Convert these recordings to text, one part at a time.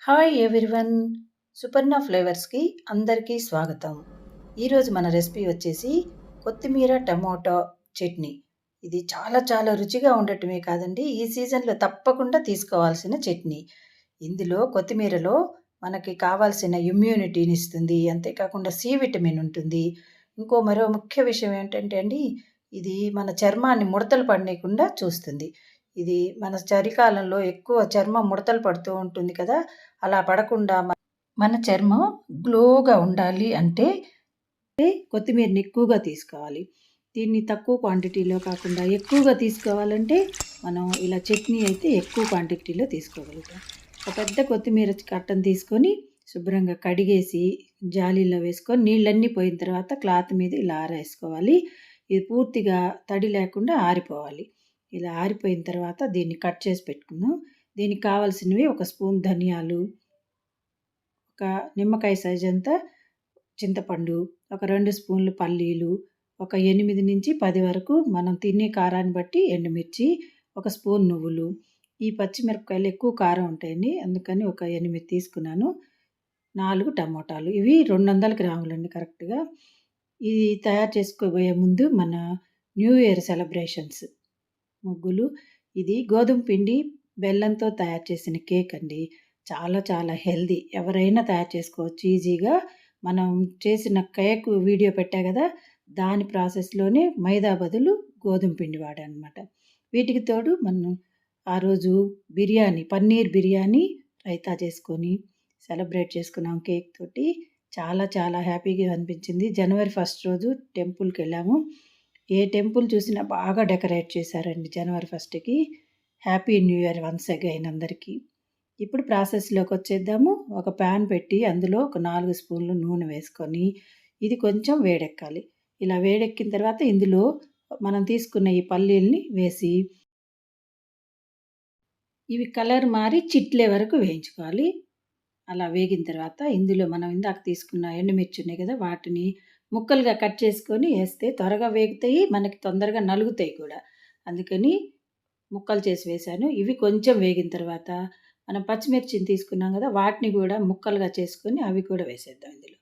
Hi everyone. Suparna ఫ్లేవర్స్‌కి అందరికీ స్వాగతం. ఈరోజు మన రెసిపీ వచ్చేసి కొత్తిమీర టమోటా చట్నీ. ఇది చాలా చాలా రుచిగా ఉండటమే కాదండి, ఈ సీజన్‌లో తప్పకుండా తీసుకోవాల్సిన చట్నీ. ఇందులో కొత్తిమీరలో మనకి కావాల్సిన ఇమ్యూనిటీనిస్తుంది. అంతేకాకుండా సి విటమిన్ ఉంటుంది. మరో ముఖ్య విషయం ఏంటంటే అండి, ఇది మన చర్మాన్ని ముడతలు పడనీయకుండా చూస్తుంది. ఇది మన చలికాలంలో ఎక్కువ చర్మం ముడతలు పడుతూ ఉంటుంది కదా! అలా పడకుండా మన చర్మం గ్లోగా ఉండాలి అంటే కొత్తిమీరని ఎక్కువగా తీసుకోవాలి. దీన్ని తక్కువ క్వాంటిటీలో కాకుండా ఎక్కువగా తీసుకోవాలంటే మనం ఇలా చట్నీ అయితే ఎక్కువ క్వాంటిటీలో తీసుకోగలుగుతాం. ఒక పెద్ద కొత్తిమీర కట్టను తీసుకొని శుభ్రంగా కడిగేసి జాలీలో వేసుకొని నీళ్ళన్నీ పోయిన తర్వాత క్లాత్ మీద ఇలా ఆరేసుకోవాలి. ఇది పూర్తిగా తడి లేకుండా ఆరిపోవాలి. ఇలా ఆరిపోయిన తర్వాత దీన్ని కట్ చేసి పెట్టుకుందాం. దీనికి కావాల్సినవి ఒక స్పూన్ ధనియాలు, ఒక నిమ్మకాయ సైజ్ అంతా చింతపండు, ఒక 2 స్పూన్లు పల్లీలు, ఒక 8-10 వరకు మనం తినే కారాన్ని బట్టి ఎండుమిర్చి, ఒక స్పూన్ నువ్వులు. ఈ పచ్చిమిరపకాయలు ఎక్కువ కారం ఉంటాయండి, అందుకని ఒక 8 తీసుకున్నాను. 4 టమోటాలు. ఇవి 200 గ్రాములండి కరెక్ట్‌గా. ఇది తయారు చేసుకోబోయే ముందు మన న్యూ ఇయర్ సెలబ్రేషన్స్ ముగ్గులు. ఇది గోధుమ పిండి, బెల్లంతో తయారు చేసిన కేక్ అండి. చాలా చాలా హెల్తీ. ఎవరైనా తయారు చేసుకోవచ్చు ఈజీగా. మనం చేసిన కేక్ వీడియో పెట్టా కదా! దాని ప్రాసెస్‌లోనే మైదా బదులు గోధుమ పిండి వాడాననమాట. వీటికి తోడు మనం ఆ రోజు పన్నీర్ బిర్యానీ రైతా చేసుకొని సెలబ్రేట్ చేసుకున్నాం కేక్ తోటి. చాలా చాలా హ్యాపీగా అనిపించింది. జనవరి 1 రోజు టెంపుల్‌కెళ్ళాము. ఏ టెంపుల్ చూసినా బాగా డెకరేట్ చేశారండి జనవరి 1కి. Happy new year once again అందరికీ. ఇప్పుడు ప్రాసెస్‌లోకి వచ్చేద్దాము. ఒక పాన్ పెట్టి అందులో ఒక 4 స్పూన్లు నూనె వేసుకొని ఇది కొంచెం వేడెక్కాలి. ఇలా వేడెక్కిన తర్వాత ఇందులో మనం తీసుకున్న ఈ పల్లీల్ని వేసి ఇవి కలర్ మారి చిట్లే వరకు వేయించుకోవాలి. అలా వేగిన తర్వాత ఇందులో మనం ఇందాక తీసుకున్న ఎండుమిర్చి ఉన్నాయి కదా! వాటిని ముక్కలుగా కట్ చేసుకొని ఏస్తే త్వరగా వేగుతాయి. మనకి తొందరగా నలుగుతాయి కూడా. అందుకని ముక్కలు చేసి వేశాను. ఇవి కొంచెం వేగిన తర్వాత మనం పచ్చిమిర్చిని తీసుకున్నాం కదా! వాటిని కూడా ముక్కలుగా చేసుకొని అవి కూడా వేసేద్దాం ఇందులో.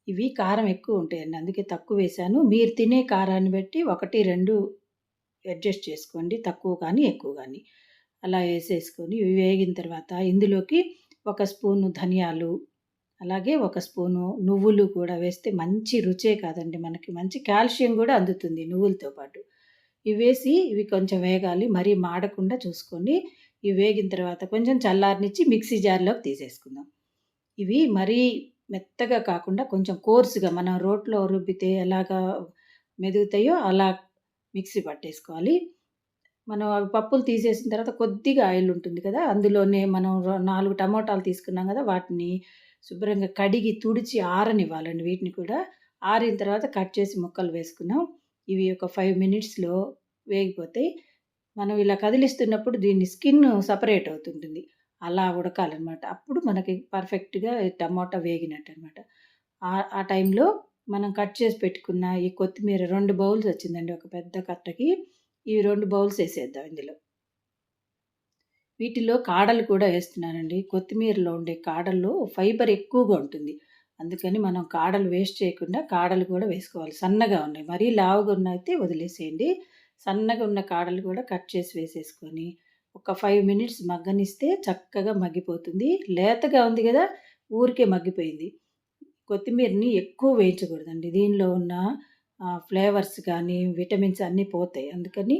ఇవి కారం ఎక్కువ ఉంటాయండి, అందుకే తక్కువ వేశాను. మీరు తినే కారాన్ని బట్టి 1, 2 అడ్జస్ట్ చేసుకోండి. తక్కువ కానీ, ఎక్కువ గానీ. అలా ఏసేసుకొని ఇవి వేగిన తర్వాత ఇందులోకి ఒక స్పూను ధనియాలు, అలాగే ఒక స్పూను నువ్వులు కూడా వేస్తే మంచి రుచే కాదండి, మనకి మంచి కాల్షియం కూడా అందుతుంది నువ్వులతో పాటు. ఇవేసి ఇవి కొంచెం వేగాలి. మరీ మాడకుండా చూసుకోండి. ఇవి వేగిన తర్వాత కొంచెం చల్లారనిచ్చి మిక్సీ జార్‌లోకి తీసేసుకుందాం. ఇవి మరీ మెత్తగా కాకుండా కొంచెం కోర్స్‌గా మనం రోట్లో రుబ్బితే ఎలాగా మెదుగుతాయో అలా మిక్సీ పట్టేసుకోవాలి. మనం అవి పప్పులు తీసేసిన తర్వాత కొద్దిగా ఆయిల్ ఉంటుంది కదా! అందులోనే మనం 4 టమోటాలు తీసుకున్నాం కదా! వాటిని శుభ్రంగా కడిగి, తుడిచి ఆరనివ్వాలండి వీటిని కూడా. ఆరిన తర్వాత కట్ చేసి ముక్కలు వేసుకున్నాం. ఇవి ఒక 5 మినిట్స్‌లో వేగిపోతాయి. మనం ఇలా కదిలిస్తున్నప్పుడు దీన్ని స్కిన్ సెపరేట్ అవుతుంటుంది. అలా ఉడకాలనమాట. అప్పుడు మనకి పర్ఫెక్ట్‌గా టమోటా వేగినట్టనమాట. ఆ టైంలో మనం కట్ చేసి పెట్టుకున్న ఈ కొత్తిమీర 2 బౌల్స్ వచ్చిందండి ఒక పెద్ద కట్టకి. ఈ 2 బౌల్స్ ఏసేద్దాం ఇందులో. వీటిలో కాడలు కూడా ఏస్తున్నానండి. కొత్తిమీరలో ఉండే కాడల్లో ఫైబర్ ఎక్కువగా ఉంటుంది. అందుకని మనం కాడలు వేస్ట్ చేయకుండా కాడలు కూడా వేసుకోవాలి. సన్నగా ఉన్నాయి. మరీ లావుగా ఉన్నయితే వదిలేసేయండి. సన్నగా ఉన్న కాడలు కూడా కట్ చేసి వేసేసుకొని ఒక 5 మినిట్స్ మగ్గనిస్తే చక్కగా మగ్గిపోతుంది. లేతగా ఉంది గదా! ఊరికే మగ్గిపోయింది. కొత్తిమీరని ఎక్కువ వేయించకూడదండి. దీనిలో ఉన్న ఫ్లేవర్స్ గానీ, విటమిన్స్ అన్నీ పోతాయి. అందుకని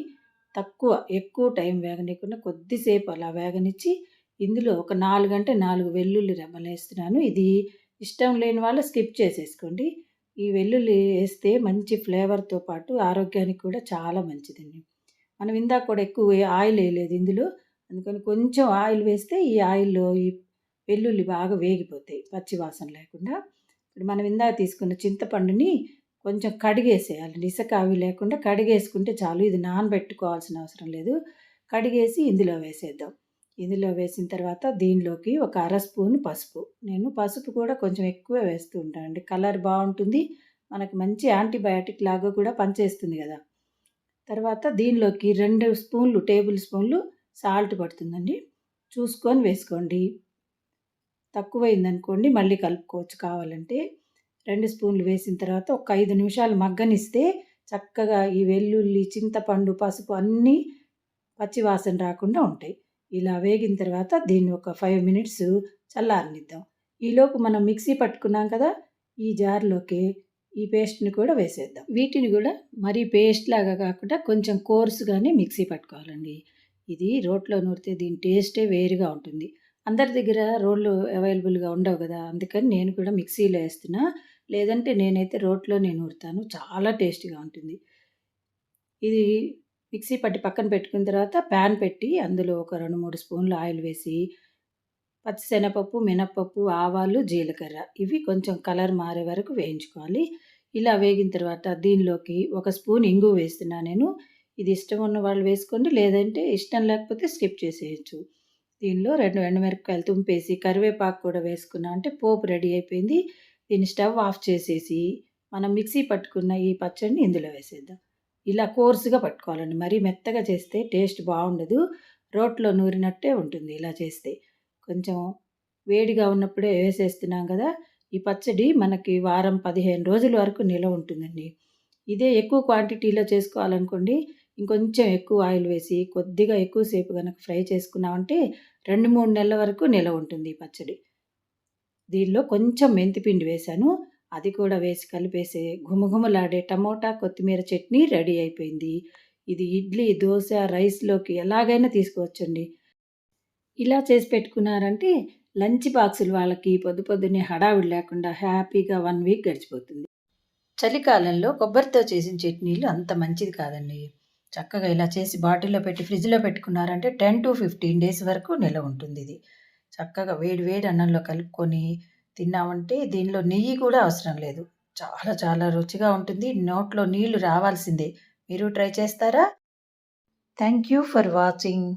ఎక్కువ టైం వేగనీయకుండా కొద్దిసేపు అలా వేగనిచ్చి, ఇందులో ఒక 4 అంటే 4 వెల్లుల్లి రెబ్బలేస్తున్నాను. ఇది ఇష్టం లేని వాళ్ళు స్కిప్ చేసేసుకోండి. ఈ వెల్లుల్లి ఏస్తే మంచి ఫ్లేవర్‌తో పాటు ఆరోగ్యానికి కూడా చాలా మంచిదండి. మనం ఇందాక కూడా ఎక్కువ ఆయిల్ ఏయలేదు ఇందులో. అందుకని కొంచెం ఆయిల్ వేస్తే ఈ ఆయిల్‌లో ఈ వెల్లుల్లి బాగా వేగిపోతాయి పచ్చి వాసన లేకుండా. ఇప్పుడు మనం ఇందాక తీసుకున్న చింతపండుని కొంచెం కడిగేసేయాలండి. ఇసక అవి లేకుండా కడిగేసుకుంటే చాలు. ఇది నానబెట్టుకోవాల్సిన అవసరం లేదు. కడిగేసి ఇందులో వేసేద్దాం. ఇందులో వేసిన తర్వాత దీనిలోకి ఒక అర స్పూను పసుపు. నేను పసుపు కూడా కొంచెం ఎక్కువే వేస్తూ ఉంటానండి. కలర్ బావుంటుంది. మనకు మంచి యాంటీబయాటిక్ లాగా కూడా పనిచేస్తుంది గదా! తర్వాత దీనిలోకి 2 టేబుల్ స్పూన్లు సాల్ట్ పడుతుందండి. చూసుకొని వేసుకోండి. తక్కువైందనుకోండి మళ్ళీ కలుపుకోవచ్చు కావాలంటే. 2 స్పూన్లు వేసిన తర్వాత ఒక 5 నిమిషాలు మగ్గనిస్తే చక్కగా ఈ వెల్లుల్లి, చింతపండు, పసుపు అన్నీ పచ్చి వాసన రాకుండా ఉంటాయి. ఇలా వేగిన తర్వాత దీన్ని ఒక 5 మినిట్స్ చల్లారనిద్దాం. ఈలోపు మనం మిక్సీ పట్టుకున్నాం కదా! ఈ జార్‌లోకి ఈ పేస్ట్‌ని కూడా వేసేద్దాం. వీటిని కూడా మరీ పేస్ట్‌లాగా కాకుండా కొంచెం కోర్స్‌గానే మిక్సీ పట్టుకోవాలండి. ఇది రోట్లో నూరితే దీని టేస్టే వేరుగా ఉంటుంది. అందరి దగ్గర రోళ్ళు అవైలబుల్‌గా ఉండవు గదా! అందుకని నేను కూడా మిక్సీలో ఏస్తున్నా. లేదంటే నేనైతే రోట్లోనే నూరుతాను. చాలా టేస్టీగా ఉంటుంది. ఇది మిక్సీ పట్టి పక్కన పెట్టుకున్న తర్వాత ప్యాన్ పెట్టి అందులో ఒక 2, 3 స్పూన్లు ఆయిల్ వేసి పచ్చిశనగపప్పు, మినపప్పు, ఆవాలు, జీలకర్ర ఇవి కొంచెం కలర్ మారే వరకు వేయించుకోవాలి. ఇలా వేగిన తర్వాత దీనిలోకి ఒక స్పూన్ ఇంగువ వేస్తున్నా నేను. ఇది ఇష్టం ఉన్న వాళ్ళు వేసుకోండి. లేదంటే ఇష్టం లేకపోతే స్కిప్ చేసేయొచ్చు. దీనిలో 2 ఎండుమిరపకాయలు తుంపేసి కరివేపాకు కూడా వేసుకున్నాం అంటే పోపు రెడీ అయిపోయింది. దీన్ని స్టవ్ ఆఫ్ చేసేసి మనం మిక్సీ పట్టుకున్న ఈ పచ్చడిని ఇందులో వేసేద్దాం. ఇలా కోర్స్‌గా పట్టుకోవాలండి. మరీ మెత్తగా చేస్తే టేస్ట్ బావుండదు. రోట్లో నూరినట్టే ఉంటుంది ఇలా చేస్తే. కొంచెం వేడిగా ఉన్నప్పుడే వేసేస్తున్నాం కదా! ఈ పచ్చడి మనకి వారం, 15 రోజుల వరకు నిలవ ఉంటుందండి. ఇదే ఎక్కువ క్వాంటిటీలో చేసుకోవాలనుకోండి, ఇంకొంచెం ఎక్కువ ఆయిల్ వేసి కొద్దిగా ఎక్కువ సేపు గనక ఫ్రై చేసుకున్నామంటే 2, 3 నెలల వరకు నిలవ ఉంటుంది ఈ పచ్చడి. దీనిలో కొంచెం మెంతిపిండి వేశాను. అది కూడా వేసి కలిపేసి ఘుమఘుమలాడే టమోటా, కొత్తిమీర చట్నీ రెడీ అయిపోయింది. ఇది ఇడ్లీ, దోస, రైస్‌లోకి ఎలాగైనా తీసుకోవచ్చండి. ఇలా చేసి పెట్టుకున్నారంటే లంచ్ బాక్సులు వాళ్ళకి పొద్దు పొద్దున్నే హడావిడి లేకుండా హ్యాపీగా 1 వీక్ గడిచిపోతుంది. చలికాలంలో కొబ్బరితో చేసిన చట్నీలు అంత మంచిది కాదండి. చక్కగా ఇలా చేసి బాటిల్‌లో పెట్టి ఫ్రిడ్జ్‌లో పెట్టుకున్నారంటే 10-15 డేస్ వరకు నిలవ ఉంటుందిది. చక్కగా వేడి వేడి అన్నంలో కలుపుకొని తిన్నామంటే దీనిలో నెయ్యి కూడా అవసరం లేదు. చాలా చాలా రుచిగా ఉంటుంది. నోట్లో నీళ్లు రావాల్సిందే. మీరు ట్రై చేస్తారా? Thank you for watching.